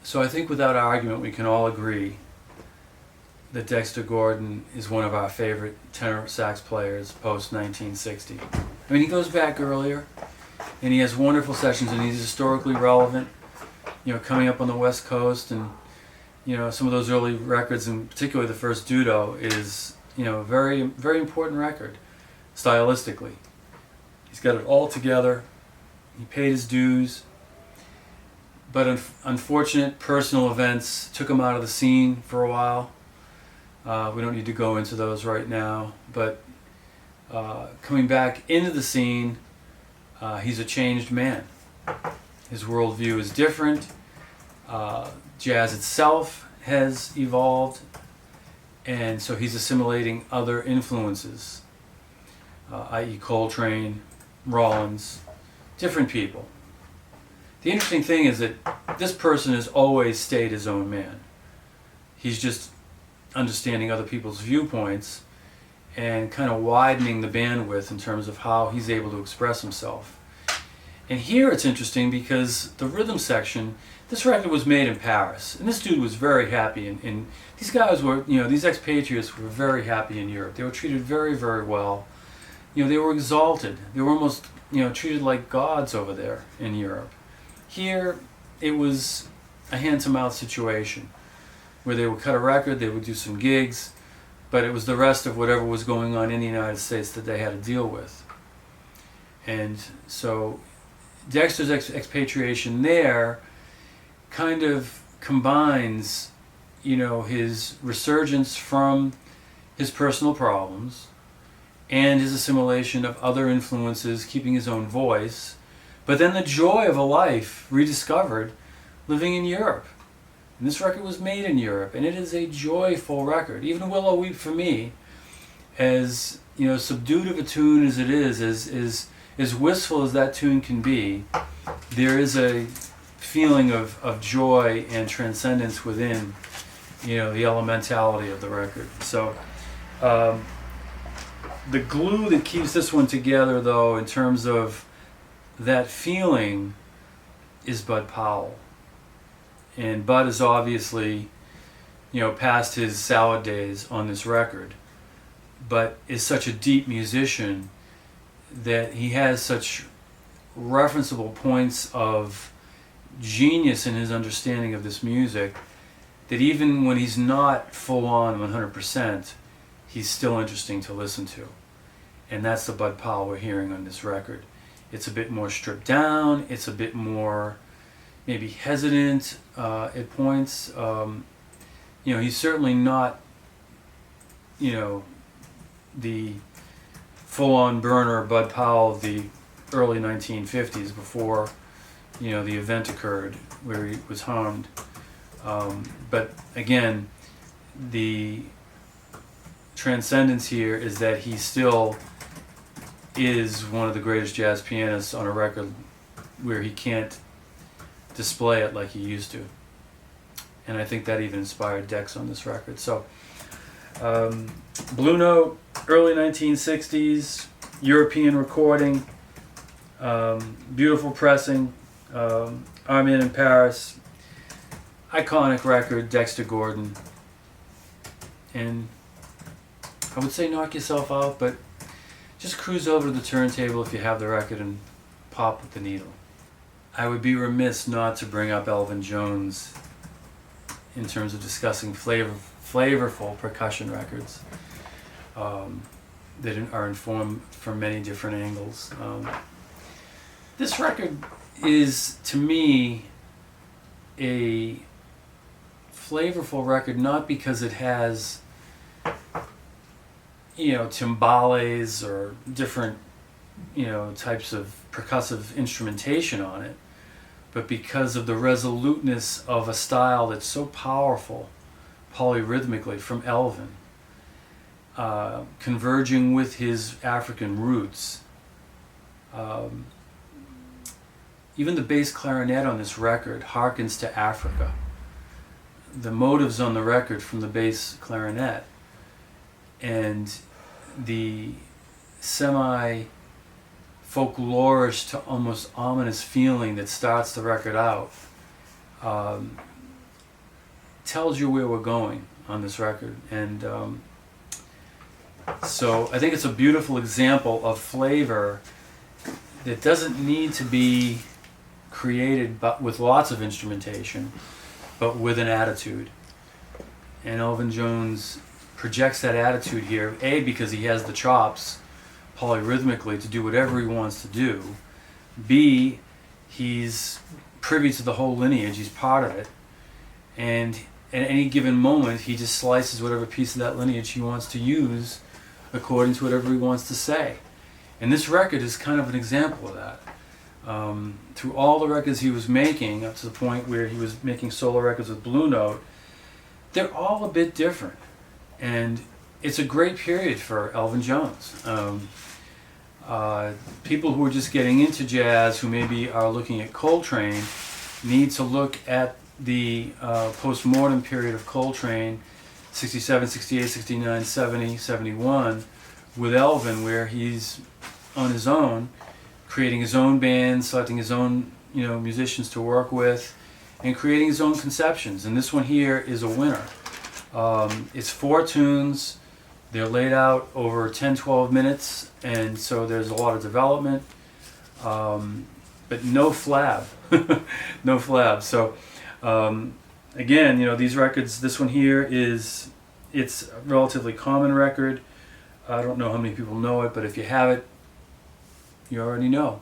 So I think without argument we can all agree that Dexter Gordon is one of our favorite tenor sax players post 1960. I mean, he goes back earlier and he has wonderful sessions and he's historically relevant, coming up on the West Coast, and some of those early records, and particularly the first Dudo, is a very, very important record stylistically. He's got it all together. He paid his dues, but unfortunate personal events took him out of the scene for a while. We don't need to go into those right now, but coming back into the scene, he's a changed man. His worldview is different. Jazz itself has evolved, and so he's assimilating other influences, i.e. Coltrane, Rollins, different people. The interesting thing is that this person has always stayed his own man. He's just understanding other people's viewpoints and kind of widening the bandwidth in terms of how he's able to express himself. And here it's interesting because the rhythm section, this record was made in Paris, and this dude was very happy, and these guys were, these expatriates were very happy in Europe. They were treated very, very well. They were exalted. They were almost, treated like gods over there in Europe. Here, it was a hand-to-mouth situation where they would cut a record, they would do some gigs, but it was the rest of whatever was going on in the United States that they had to deal with. And so Dexter's expatriation there kind of combines, his resurgence from his personal problems and his assimilation of other influences, keeping his own voice, but then the joy of a life rediscovered living in Europe. And this record was made in Europe, and it is a joyful record. Even Willow Weep for me, as subdued of a tune as it is, as wistful as that tune can be, there is a feeling of joy and transcendence within, the elementality of the record. So the glue that keeps this one together, though, in terms of that feeling, is Bud Powell. And Bud is obviously, past his salad days on this record, but is such a deep musician that he has such referenceable points of genius in his understanding of this music that even when he's not full on 100%, he's still interesting to listen to. And that's the Bud Powell we're hearing on this record. It's a bit more stripped down, it's a bit more maybe hesitant at points. He's certainly not, the full-on burner Bud Powell of the early 1950s before, the event occurred where he was harmed. But again, the transcendence here is that he still is one of the greatest jazz pianists on a record where he can't display it like he used to. And I think that even inspired Dex on this record. So, Blue Note, early 1960s, European recording, beautiful pressing, Armin in Paris, iconic record, Dexter Gordon. And I would say knock yourself out, but just cruise over to the turntable if you have the record and pop with the needle. I would be remiss not to bring up Elvin Jones in terms of discussing flavorful percussion records that are informed from many different angles. This record is, to me, a flavorful record not because it has timbales or different types of percussive instrumentation on it, but because of the resoluteness of a style that's so powerful polyrhythmically from Elvin, converging with his African roots. Even the bass clarinet on this record harkens to Africa. The motives on the record from the bass clarinet and the semi folklorish to almost ominous feeling that starts the record out tells you where we're going on this record. And so I think it's a beautiful example of flavor that doesn't need to be created but with lots of instrumentation, but with an attitude. And Elvin Jones projects that attitude here, A, because he has the chops polyrhythmically to do whatever he wants to do. B, he's privy to the whole lineage, he's part of it. And at any given moment, he just slices whatever piece of that lineage he wants to use according to whatever he wants to say. And this record is kind of an example of that. Through all the records he was making, up to the point where he was making solo records with Blue Note, they're all a bit different. And it's a great period for Elvin Jones. People who are just getting into jazz, who maybe are looking at Coltrane, need to look at the post-mortem period of Coltrane, 67, 68, 69, 70, 71, with Elvin, where he's on his own, creating his own band, selecting his own musicians to work with, and creating his own conceptions. And this one here is a winner. It's 4 tunes. They're laid out over 10-12 minutes, and so there's a lot of development, but no flab. No flab. So again, these records, this one here it's a relatively common record. I don't know how many people know it, but if you have it, you already know.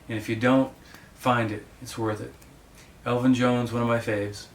And if you don't, find it. It's worth it. Elvin Jones, one of my faves.